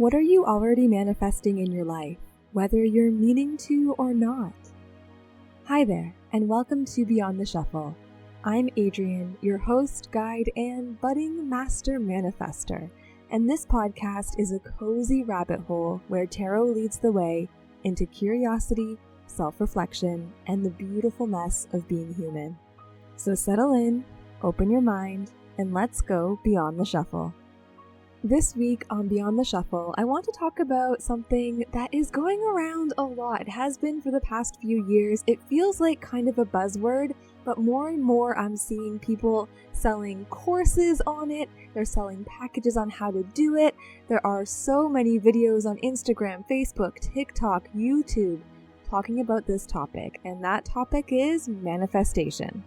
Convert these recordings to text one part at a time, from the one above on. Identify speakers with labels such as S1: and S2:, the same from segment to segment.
S1: What are you already manifesting in your life, whether you're meaning to or not? Hi there, and welcome to Beyond the Shuffle. I'm Adrienne, your host, guide, and budding master manifester, and this podcast is a cozy rabbit hole where tarot leads the way into curiosity, self-reflection, and the beautiful mess of being human. So settle in, open your mind, and let's go beyond the shuffle. This week on Beyond the Shuffle, I want to talk about something that is going around a lot. It has been for the past few years. It feels like kind of a buzzword, but more and more I'm seeing people selling courses on it. They're selling packages on how to do it. There are so many videos on Instagram, Facebook, TikTok, YouTube talking about this topic, and that topic is manifestation.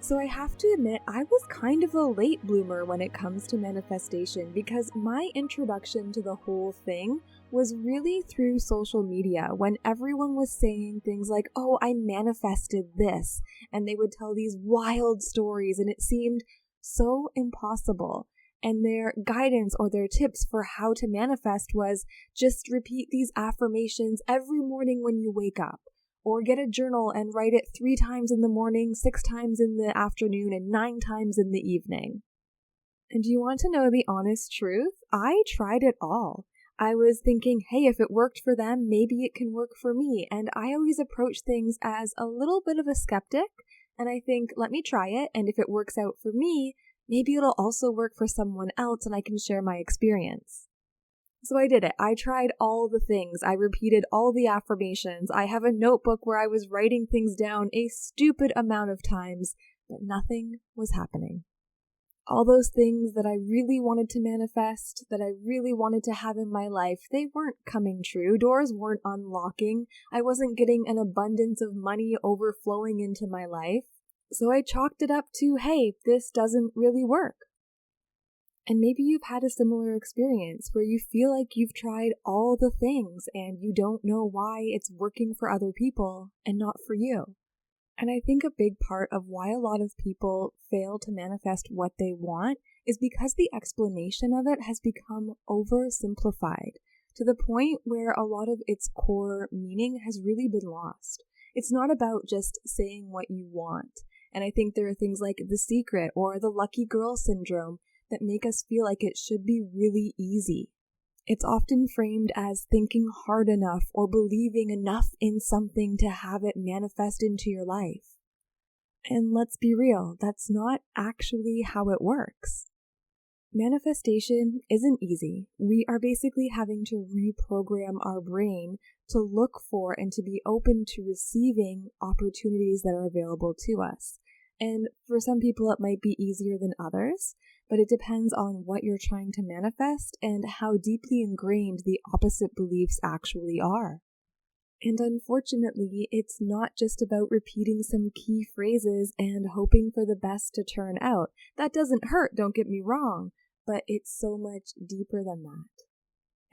S1: So I have to admit, I was kind of a late bloomer when it comes to manifestation because my introduction to the whole thing was really through social media when everyone was saying things like, oh, I manifested this, and they would tell these wild stories and it seemed so impossible. And their guidance or their tips for how to manifest was just repeat these affirmations every morning when you wake up. Or get a journal and write it 3 times in the morning, 6 times in the afternoon, and 9 times in the evening. And do you want to know the honest truth? I tried it all. I was thinking, hey, if it worked for them, maybe it can work for me. And I always approach things as a little bit of a skeptic. And I think, let me try it. And if it works out for me, maybe it'll also work for someone else and I can share my experience. So I did it. I tried all the things. I repeated all the affirmations. I have a notebook where I was writing things down a stupid amount of times, but nothing was happening. All those things that I really wanted to manifest, that I really wanted to have in my life, they weren't coming true. Doors weren't unlocking. I wasn't getting an abundance of money overflowing into my life. So I chalked it up to, hey, this doesn't really work. And maybe you've had a similar experience where you feel like you've tried all the things and you don't know why it's working for other people and not for you. And I think a big part of why a lot of people fail to manifest what they want is because the explanation of it has become oversimplified to the point where a lot of its core meaning has really been lost. It's not about just saying what you want. And I think there are things like The Secret or the lucky girl syndrome that make us feel like it should be really easy. It's often framed as thinking hard enough or believing enough in something to have it manifest into your life. And let's be real, that's not actually how it works. Manifestation isn't easy. We are basically having to reprogram our brain to look for and to be open to receiving opportunities that are available to us. And for some people, it might be easier than others, but it depends on what you're trying to manifest and how deeply ingrained the opposite beliefs actually are. And unfortunately, it's not just about repeating some key phrases and hoping for the best to turn out. That doesn't hurt, don't get me wrong, but it's so much deeper than that.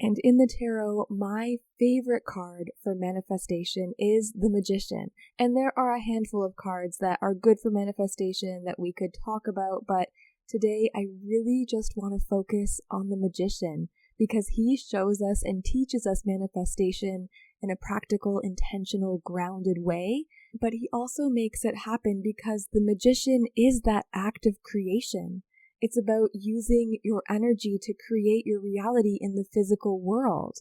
S1: And in the tarot, my favorite card for manifestation is the Magician. And there are a handful of cards that are good for manifestation that we could talk about, but today I really just want to focus on the Magician because he shows us and teaches us manifestation in a practical, intentional, grounded way. But he also makes it happen because the Magician is that act of creation. It's about using your energy to create your reality in the physical world.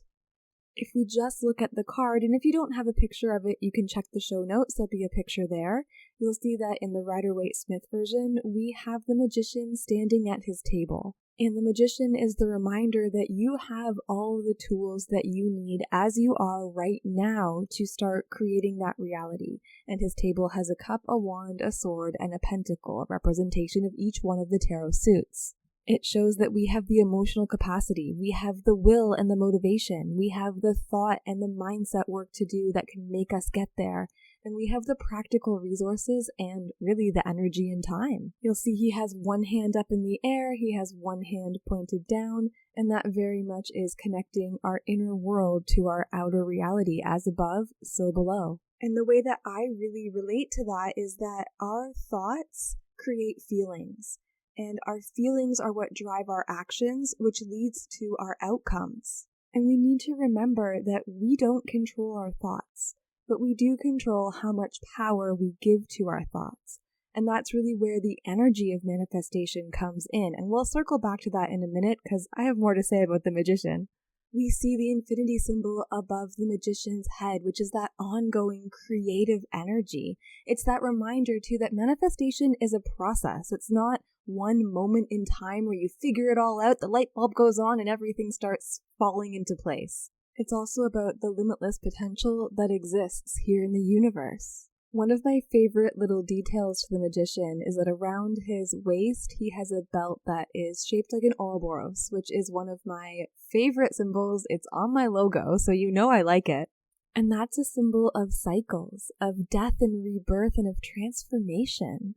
S1: If we just look at the card, and if you don't have a picture of it, you can check the show notes. There'll be a picture there. You'll see that in the Rider-Waite-Smith version, we have the Magician standing at his table. And the Magician is the reminder that you have all the tools that you need as you are right now to start creating that reality. And his table has a cup, a wand, a sword, and a pentacle, a representation of each one of the tarot suits. It shows that we have the emotional capacity, we have the will and the motivation, we have the thought and the mindset work to do that can make us get there, and we have the practical resources and really the energy and time. You'll see he has one hand up in the air, he has one hand pointed down, and that very much is connecting our inner world to our outer reality, as above, so below. And the way that I really relate to that is that our thoughts create feelings. And our feelings are what drive our actions, which leads to our outcomes. And we need to remember that we don't control our thoughts, but we do control how much power we give to our thoughts. And that's really where the energy of manifestation comes in. And we'll circle back to that in a minute because I have more to say about the magician. We see the infinity symbol above the magician's head, which is that ongoing creative energy. It's that reminder, too, that manifestation is a process. It's not one moment in time where you figure it all out, the light bulb goes on, and everything starts falling into place. It's also about the limitless potential that exists here in the universe. One of my favorite little details to the magician is that around his waist, he has a belt that is shaped like an Ouroboros, which is one of my favorite symbols. It's on my logo, so you know I like it. And that's a symbol of cycles, of death and rebirth, and of transformation.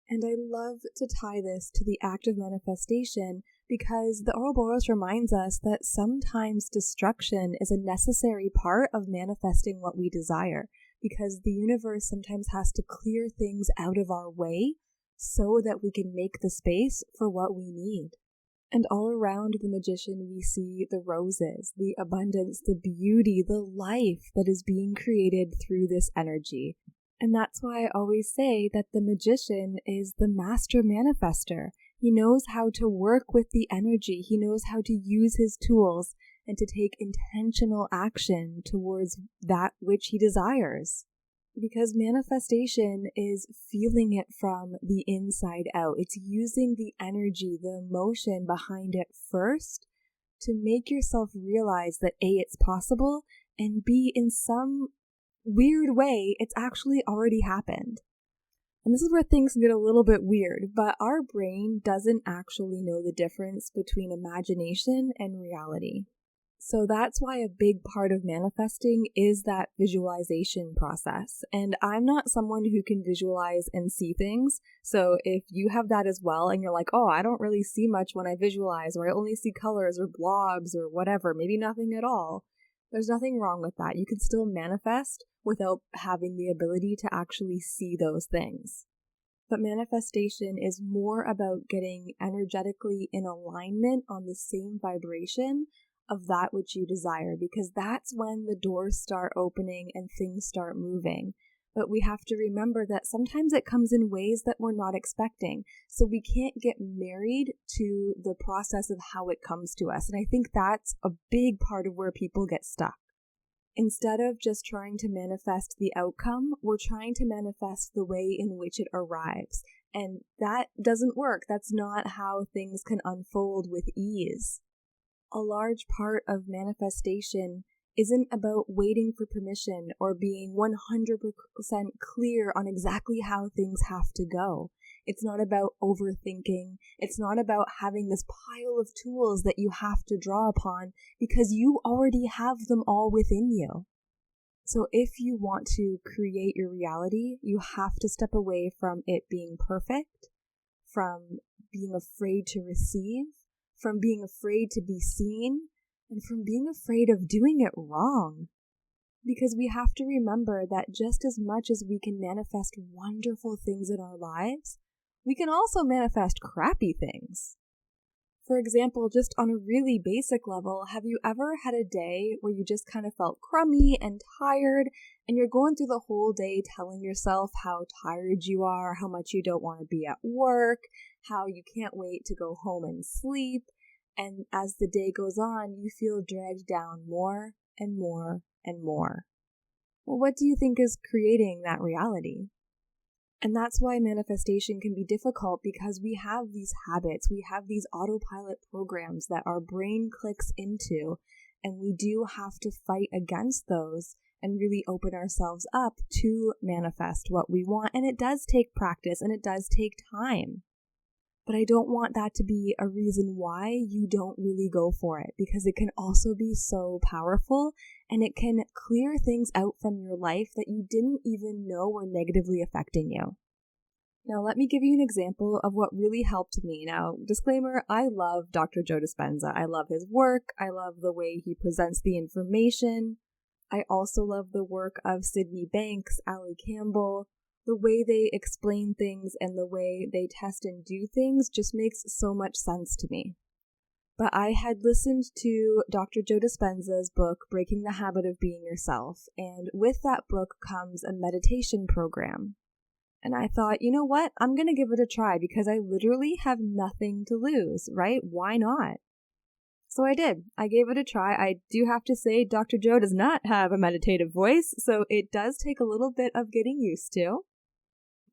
S1: And I love to tie this to the act of manifestation because the Ouroboros reminds us that sometimes destruction is a necessary part of manifesting what we desire, because the universe sometimes has to clear things out of our way so that we can make the space for what we need. And all around the magician, we see the roses, the abundance, the beauty, the life that is being created through this energy. And that's why I always say that the magician is the master manifester. He knows how to work with the energy. He knows how to use his tools and to take intentional action towards that which he desires. Because manifestation is feeling it from the inside out. It's using the energy, the emotion behind it first to make yourself realize that A, it's possible, and B, in some weird way, it's actually already happened. And this is where things get a little bit weird, but our brain doesn't actually know the difference between imagination and reality. So that's why a big part of manifesting is that visualization process. And I'm not someone who can visualize and see things. So if you have that as well and you're like, oh, I don't really see much when I visualize, or I only see colors or blobs or whatever, maybe nothing at all, there's nothing wrong with that. You can still manifest without having the ability to actually see those things. But manifestation is more about getting energetically in alignment on the same vibration of that which you desire, because that's when the doors start opening and things start moving. But we have to remember that sometimes it comes in ways that we're not expecting. So we can't get married to the process of how it comes to us. And I think that's a big part of where people get stuck. Instead of just trying to manifest the outcome, we're trying to manifest the way in which it arrives. And that doesn't work. That's not how things can unfold with ease. A large part of manifestation isn't about waiting for permission or being 100% clear on exactly how things have to go. It's not about overthinking. It's not about having this pile of tools that you have to draw upon because you already have them all within you. So if you want to create your reality, you have to step away from it being perfect, from being afraid to receive, from being afraid to be seen, and from being afraid of doing it wrong. Because we have to remember that just as much as we can manifest wonderful things in our lives, we can also manifest crappy things. For example, just on a really basic level, have you ever had a day where you just kind of felt crummy and tired, and you're going through the whole day telling yourself how tired you are, how much you don't want to be at work, how you can't wait to go home and sleep, and as the day goes on, you feel dragged down more and more and more? Well, what do you think is creating that reality? And that's why manifestation can be difficult, because we have these habits, we have these autopilot programs that our brain clicks into, and we do have to fight against those and really open ourselves up to manifest what we want. And it does take practice and it does take time. But I don't want that to be a reason why you don't really go for it, because it can also be so powerful and it can clear things out from your life that you didn't even know were negatively affecting you. Now, let me give you an example of what really helped me. Now, disclaimer, I love Dr. Joe Dispenza. I love his work. I love the way he presents the information. I also love the work of Sydney Banks, Ali Campbell. The way they explain things and the way they test and do things just makes so much sense to me. But I had listened to Dr. Joe Dispenza's book, Breaking the Habit of Being Yourself, and with that book comes a meditation program. And I thought, you know what? I'm going to give it a try because I literally have nothing to lose, right? Why not? So I did. I gave it a try. I do have to say Dr. Joe does not have a meditative voice, so it does take a little bit of getting used to.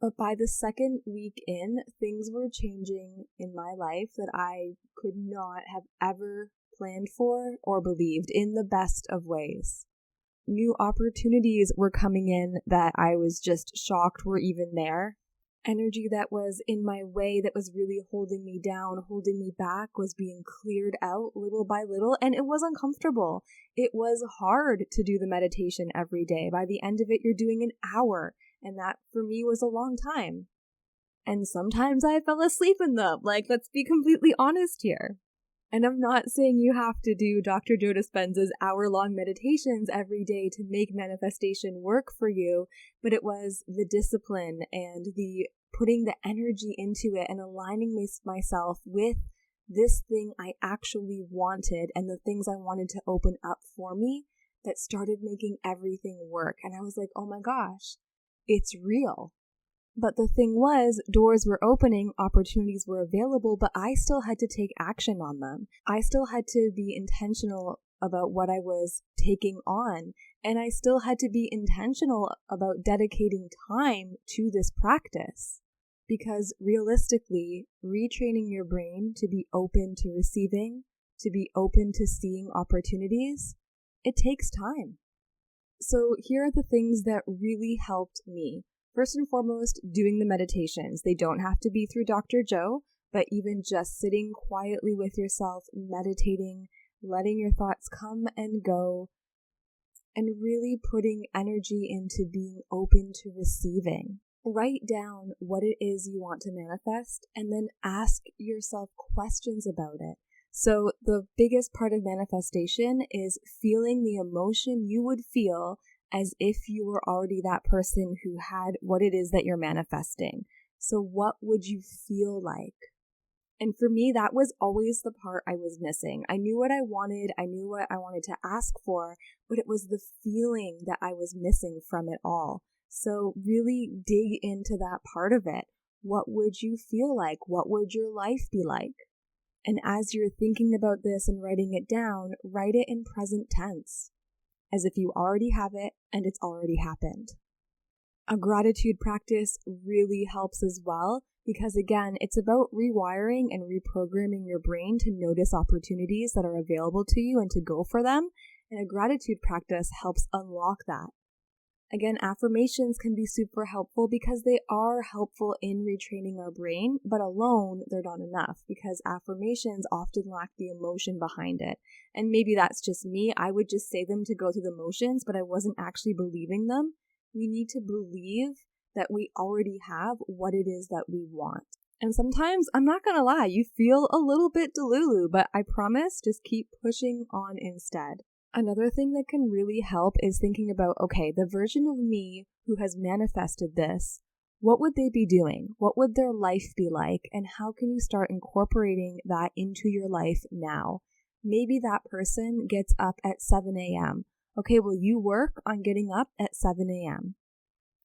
S1: But by the second week in, things were changing in my life that I could not have ever planned for or believed in the best of ways. New opportunities were coming in that I was just shocked were even there. Energy that was in my way, that was really holding me down, holding me back, was being cleared out little by little, and it was uncomfortable. It was hard to do the meditation every day. By the end of it, you're doing an hour, and that for me was a long time. And sometimes I fell asleep in them. Let's be completely honest here. And I'm not saying you have to do Dr. Joe Dispenza's hour-long meditations every day to make manifestation work for you, but it was the discipline and the putting the energy into it and aligning myself with this thing I actually wanted and the things I wanted to open up for me that started making everything work. And I was like, oh my gosh, it's real. But the thing was, doors were opening, opportunities were available, but I still had to take action on them. I still had to be intentional about what I was taking on, and I still had to be intentional about dedicating time to this practice. Because realistically, retraining your brain to be open to receiving, to be open to seeing opportunities, it takes time. So here are the things that really helped me. First and foremost, doing the meditations. They don't have to be through Dr. Joe, but even just sitting quietly with yourself, meditating, letting your thoughts come and go, and really putting energy into being open to receiving. Write down what it is you want to manifest, and then ask yourself questions about it. So the biggest part of manifestation is feeling the emotion you would feel as if you were already that person who had what it is that you're manifesting. So what would you feel like? And for me, that was always the part I was missing. I knew what I wanted. I knew what I wanted to ask for, but it was the feeling that I was missing from it all. So really dig into that part of it. What would you feel like? What would your life be like? And as you're thinking about this and writing it down, write it in present tense, as if you already have it and it's already happened. A gratitude practice really helps as well, because again, it's about rewiring and reprogramming your brain to notice opportunities that are available to you and to go for them. And a gratitude practice helps unlock that. Again, affirmations can be super helpful because they are helpful in retraining our brain, but alone, they're not enough because affirmations often lack the emotion behind it. And maybe that's just me. I would just say them to go through the motions, but I wasn't actually believing them. We need to believe that we already have what it is that we want. And sometimes, I'm not going to lie, you feel a little bit delulu, but I promise, just keep pushing on instead. Another thing that can really help is thinking about, okay, the version of me who has manifested this, what would they be doing? What would their life be like? And how can you start incorporating that into your life now? Maybe that person gets up at 7 a.m. Okay, well, you work on getting up at 7 a.m.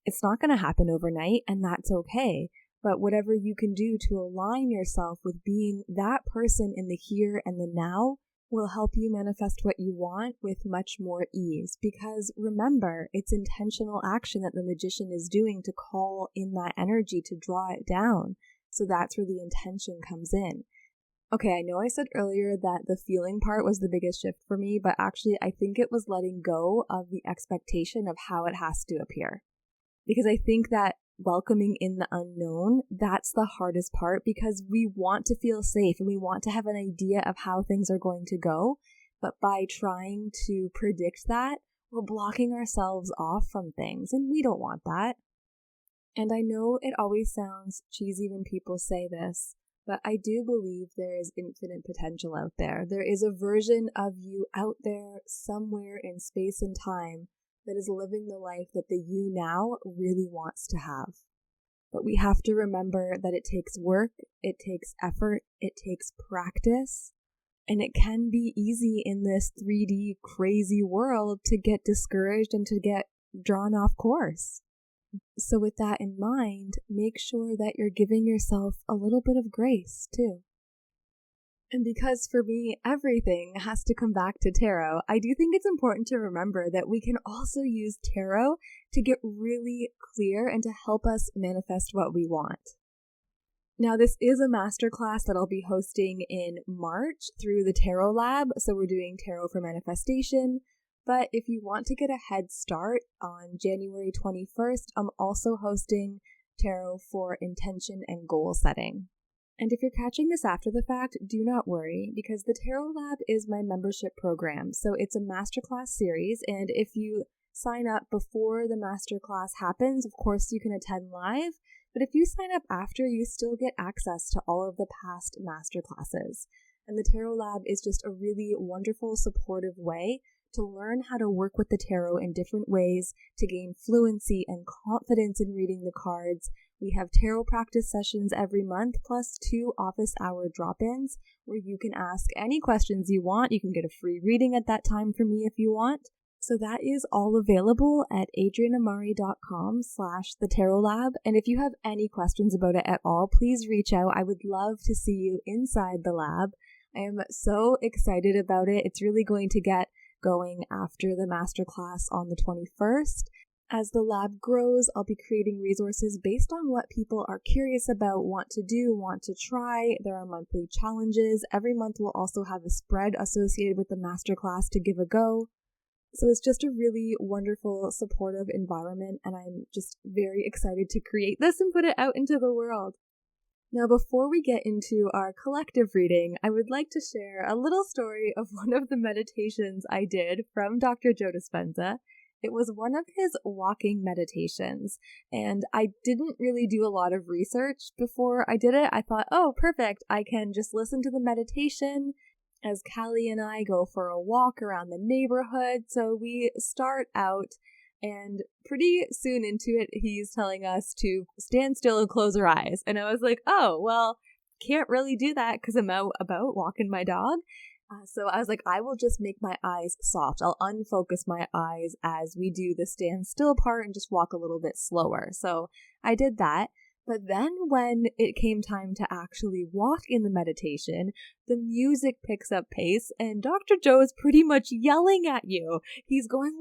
S1: It's not going to happen overnight, and that's okay. But whatever you can do to align yourself with being that person in the here and the now will help you manifest what you want with much more ease. Because remember, it's intentional action that the magician is doing to call in that energy, to draw it down. So that's where the intention comes in. Okay, I know I said earlier that the feeling part was the biggest shift for me, but actually I think it was letting go of the expectation of how it has to appear. Because I think that welcoming in the unknown, that's the hardest part, because we want to feel safe and we want to have an idea of how things are going to go. But by trying to predict that, we're blocking ourselves off from things, and we don't want that. And I know it always sounds cheesy when people say this, but I do believe there is infinite potential out there. There is a version of you out there somewhere in space and time that is living the life that the you now really wants to have. But we have to remember that it takes work, it takes effort, it takes practice. And it can be easy in this 3D crazy world to get discouraged and to get drawn off course. So with that in mind, make sure that you're giving yourself a little bit of grace too. And because for me, everything has to come back to tarot, I do think it's important to remember that we can also use tarot to get really clear and to help us manifest what we want. Now, this is a masterclass that I'll be hosting in March through the Tarot Lab. So we're doing tarot for manifestation. But if you want to get a head start on January 21st, I'm also hosting tarot for intention and goal setting. And if you're catching this after the fact, do not worry, because the Tarot Lab is my membership program. So it's a masterclass series, and if you sign up before the masterclass happens, of course you can attend live, but if you sign up after, you still get access to all of the past masterclasses. And the Tarot Lab is just a really wonderful, supportive way to learn how to work with the tarot in different ways, to gain fluency and confidence in reading the cards. We have tarot practice sessions every month, plus 2 office hour drop-ins where you can ask any questions you want. You can get a free reading at that time from me if you want. So that is all available at adrianamari.com/thetarolab. And if you have any questions about it at all, please reach out. I would love to see you inside the lab. I am so excited about it. It's really going to get going after the masterclass on the 21st. As the lab grows, I'll be creating resources based on what people are curious about, want to do, want to try. There are monthly challenges. Every month we'll also have a spread associated with the masterclass to give a go. So it's just a really wonderful, supportive environment, and I'm just very excited to create this and put it out into the world. Now, before we get into our collective reading, I would like to share a little story of one of the meditations I did from Dr. Joe Dispenza. It was one of his walking meditations, and I didn't really do a lot of research before I did it. I thought, oh, perfect, I can just listen to the meditation as Callie and I go for a walk around the neighborhood. So we start out, and pretty soon into it, he's telling us to stand still and close our eyes. And I was like, oh, well, can't really do that because I'm out about walking my dog. So I was like, I will just make my eyes soft. I'll unfocus my eyes as we do the stand still part and just walk a little bit slower. So I did that. But then when it came time to actually walk in the meditation, the music picks up pace and Dr. Joe is pretty much yelling at you. He's going,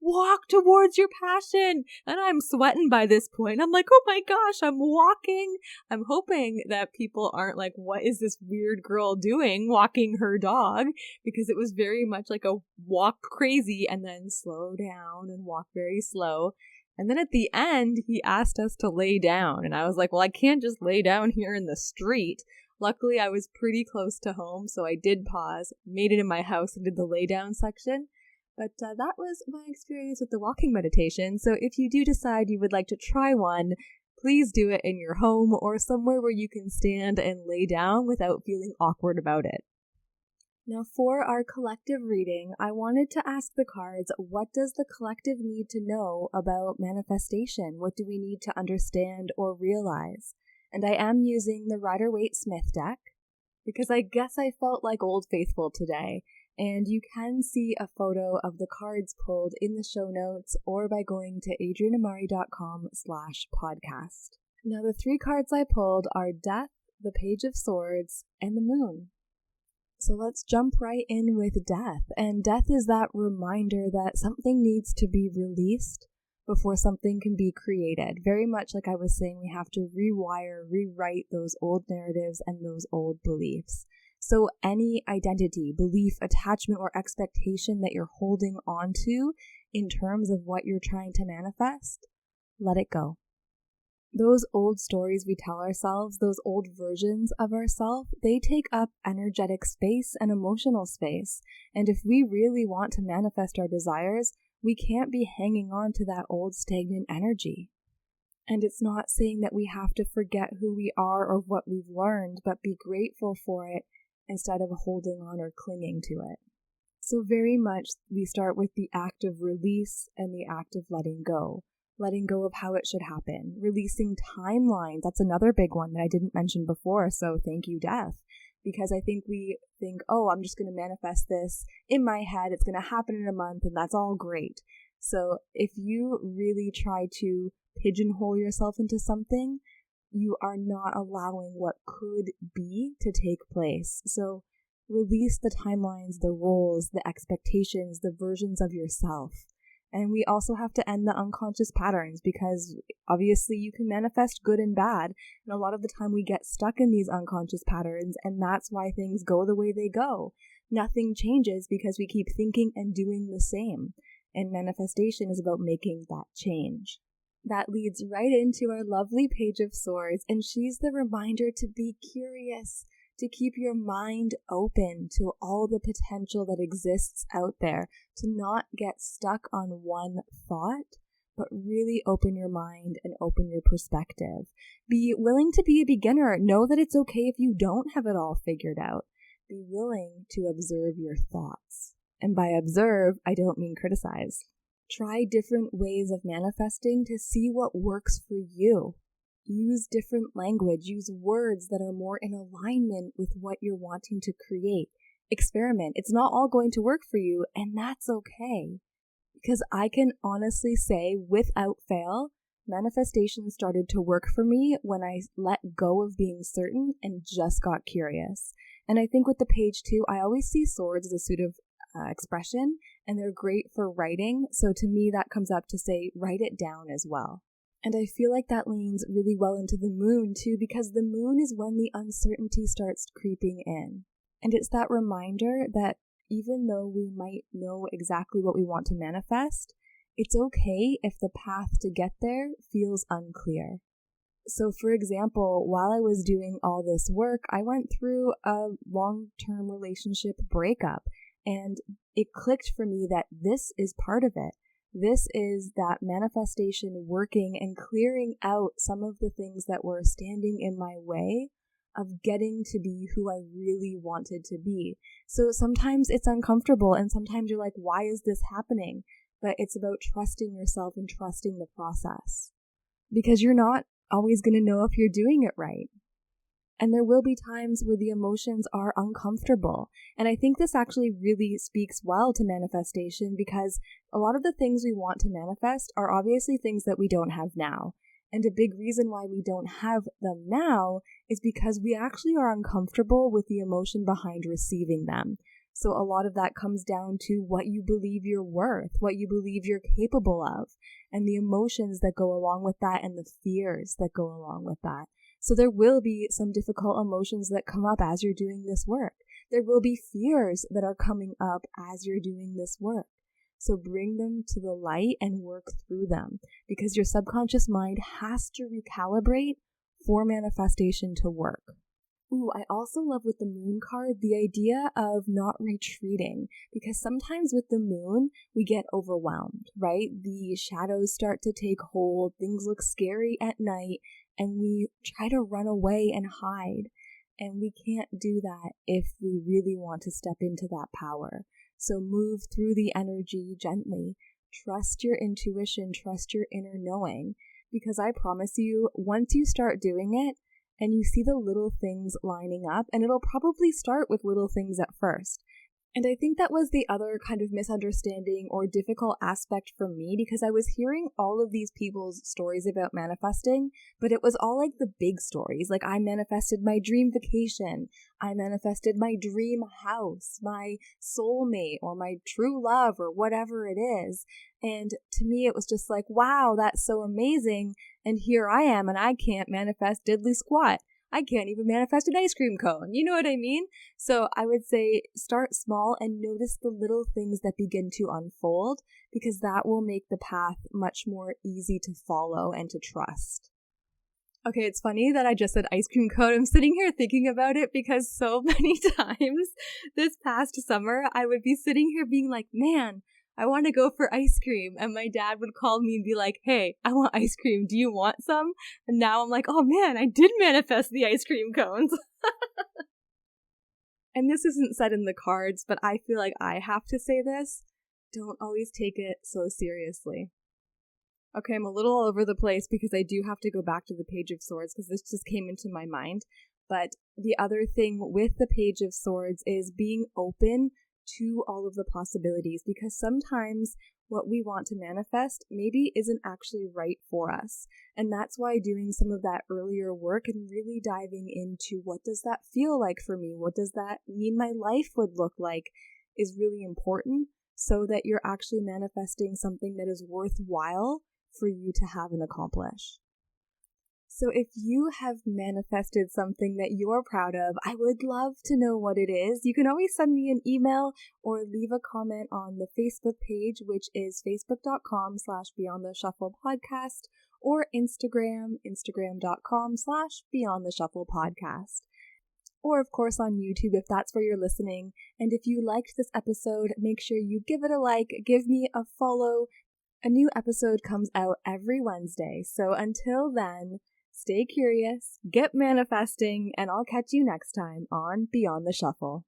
S1: walk towards your passion. And I'm sweating by this point. I'm like, oh my gosh, I'm walking. I'm hoping that people aren't like, what is this weird girl doing walking her dog? Because it was very much like a walk crazy and then slow down and walk very slow. And then at the end, he asked us to lay down. And I was like, well, I can't just lay down here in the street. Luckily, I was pretty close to home, so I did pause, made it in my house and did the lay down section. But that was my experience with the walking meditation. So if you do decide you would like to try one, please do it in your home or somewhere where you can stand and lay down without feeling awkward about it. Now for our collective reading, I wanted to ask the cards, what does the collective need to know about manifestation? What do we need to understand or realize? And I am using the Rider-Waite-Smith deck because I guess I felt like Old Faithful today. And you can see a photo of the cards pulled in the show notes or by going to adrianamari.com/podcast. Now the 3 cards I pulled are Death, the Page of Swords, and the Moon. So let's jump right in with Death. And Death is that reminder that something needs to be released before something can be created. Very much like I was saying, we have to rewrite those old narratives and those old beliefs. So any identity, belief, attachment, or expectation that you're holding on to in terms of what you're trying to manifest, let it go. Those old stories we tell ourselves, those old versions of ourselves, they take up energetic space and emotional space. And if we really want to manifest our desires, we can't be hanging on to that old stagnant energy. And it's not saying that we have to forget who we are or what we've learned, but be grateful for it instead of holding on or clinging to it. So very much we start with the act of release and the act of letting go of how it should happen, releasing timelines. That's another big one that I didn't mention before, so thank you, Death. because I think we think, oh, I'm just going to manifest this in my head. It's going to happen in a month and that's all great. So if you really try to pigeonhole yourself into something, you are not allowing what could be to take place. So release the timelines, the roles, the expectations, the versions of yourself. And we also have to end the unconscious patterns, because obviously you can manifest good and bad. And a lot of the time we get stuck in these unconscious patterns, and that's why things go the way they go. Nothing changes because we keep thinking and doing the same. And manifestation is about making that change. That leads right into our lovely Page of Swords, and she's the reminder to be curious, to keep your mind open to all the potential that exists out there, to not get stuck on one thought, but really open your mind and open your perspective. Be willing to be a beginner. Know that it's okay if you don't have it all figured out. Be willing to observe your thoughts. And by observe, I don't mean criticize. Try different ways of manifesting to see what works for you. Use different language. Use words that are more in alignment with what you're wanting to create. Experiment. It's not all going to work for you, and that's okay. Because I can honestly say, without fail, manifestation started to work for me when I let go of being certain and just got curious. And I think with the page too, I always see swords as a suit of expression, and they're great for writing. So to me, that comes up to say, write it down as well. And I feel like that leans really well into the moon too, because the moon is when the uncertainty starts creeping in. And it's that reminder that even though we might know exactly what we want to manifest, it's okay if the path to get there feels unclear. So for example, while I was doing all this work, I went through a long-term relationship breakup, and it clicked for me that this is part of it. This is that manifestation working and clearing out some of the things that were standing in my way of getting to be who I really wanted to be. So sometimes it's uncomfortable, and sometimes you're like, why is this happening? But it's about trusting yourself and trusting the process, because you're not always going to know if you're doing it right. And there will be times where the emotions are uncomfortable. And I think this actually really speaks well to manifestation, because a lot of the things we want to manifest are obviously things that we don't have now. And a big reason why we don't have them now is because we actually are uncomfortable with the emotion behind receiving them. So a lot of that comes down to what you believe you're worth, what you believe you're capable of, and the emotions that go along with that and the fears that go along with that. So there will be some difficult emotions that come up as you're doing this work. There will be fears that are coming up as you're doing this work. So bring them to the light and work through them, because your subconscious mind has to recalibrate for manifestation to work. Ooh, I also love with the moon card the idea of not retreating, because sometimes with the moon we get overwhelmed, right? The shadows start to take hold, things look scary at night, and we try to run away and hide. And we can't do that if we really want to step into that power. So move through the energy gently. Trust your intuition, trust your inner knowing, because I promise you, once you start doing it and you see the little things lining up, and it'll probably start with little things at first. And I think that was the other kind of misunderstanding or difficult aspect for me, because I was hearing all of these people's stories about manifesting, but it was all like the big stories. Like, I manifested my dream vacation, I manifested my dream house, my soulmate, or my true love, or whatever it is. And to me, it was just like, wow, that's so amazing. And here I am, and I can't manifest diddly squat. I can't even manifest an ice cream cone. You know what I mean? So I would say start small and notice the little things that begin to unfold, because that will make the path much more easy to follow and to trust. Okay, it's funny that I just said ice cream cone. I'm sitting here thinking about it because so many times this past summer, I would be sitting here being like, man, I want to go for ice cream. And my dad would call me and be like, hey, I want ice cream. Do you want some? And now I'm like, oh man, I did manifest the ice cream cones. And this isn't said in the cards, but I feel like I have to say this. Don't always take it so seriously. Okay, I'm a little all over the place because I do have to go back to the Page of Swords because this just came into my mind. But the other thing with the Page of Swords is being open to all of the possibilities, because sometimes what we want to manifest maybe isn't actually right for us. And that's why doing some of that earlier work and really diving into what does that feel like for me? What does that mean my life would look like is really important, so that you're actually manifesting something that is worthwhile for you to have and accomplish. So if you have manifested something that you're proud of, I would love to know what it is. You can always send me an email or leave a comment on the Facebook page, which is facebook.com/beyondtheshufflepodcast, or instagram.com/beyondtheshufflepodcast. Or of course on YouTube if that's where you're listening. And if you liked this episode, make sure you give it a like, give me a follow. A new episode comes out every Wednesday. So until then, stay curious, get manifesting, and I'll catch you next time on Beyond the Shuffle.